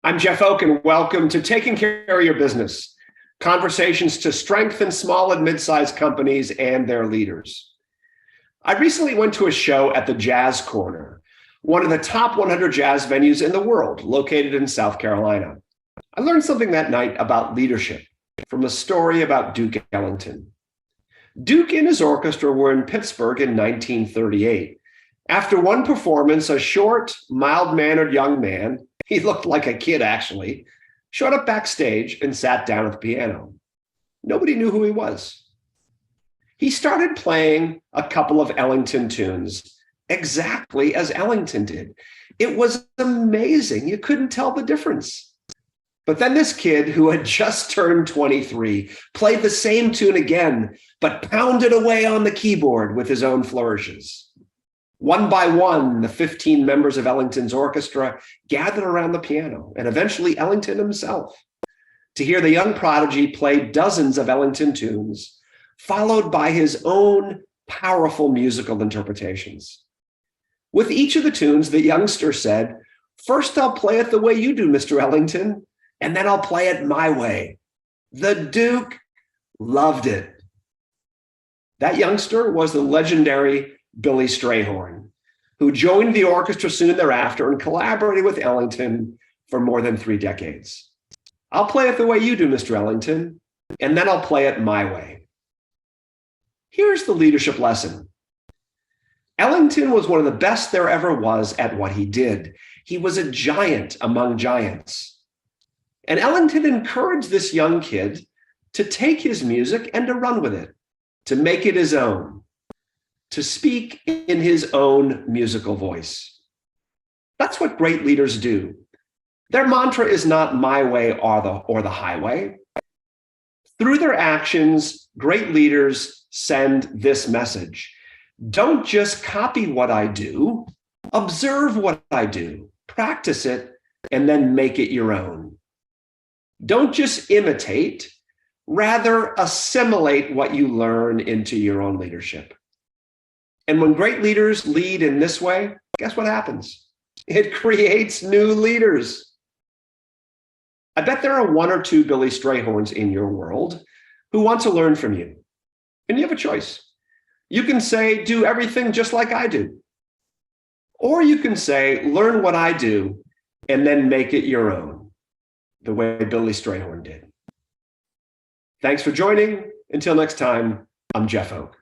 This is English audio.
I'm Jeff Oak, and welcome to Taking Care of Your Business, conversations to strengthen small and mid-sized companies and their leaders. I recently went to a show at the Jazz Corner, one of the top 100 jazz venues in the world, located in South Carolina. I learned something that night about leadership from a story about Duke Ellington. Duke and his orchestra were in Pittsburgh in 1938. After one performance, a short, mild-mannered young man, he looked like a kid actually, showed up backstage and sat down at the piano. Nobody knew who he was. He started playing a couple of Ellington tunes exactly as Ellington did. It was amazing. You couldn't tell the difference. But then this kid who had just turned 23 played the same tune again, but pounded away on the keyboard with his own flourishes. One by one, the 15 members of Ellington's orchestra gathered around the piano, and eventually Ellington himself, to hear the young prodigy play dozens of Ellington tunes, followed by his own powerful musical interpretations. With each of the tunes, the youngster said, "First I'll play it the way you do, Mr. Ellington, and then I'll play it my way." The Duke loved it. That youngster was the legendary Billy Strayhorn, who joined the orchestra soon thereafter and collaborated with Ellington for more than 3 decades. "I'll play it the way you do, Mr. Ellington, and then I'll play it my way." Here's the leadership lesson. Ellington was one of the best there ever was at what he did. He was a giant among giants. And Ellington encouraged this young kid to take his music and to run with it, to make it his own, to speak in his own musical voice. That's what great leaders do. Their mantra is not my way or the highway. Through their actions, great leaders send this message. Don't just copy what I do, observe what I do, practice it, and then make it your own. Don't just imitate, rather assimilate what you learn into your own leadership. And when great leaders lead in this way, guess what happens? It creates new leaders. I bet there are 1 or 2 Billy Strayhorns in your world who want to learn from you. And you have a choice. You can say, do everything just like I do. Or you can say, learn what I do and then make it your own, the way Billy Strayhorn did. Thanks for joining. Until next time, I'm Jeff Oak.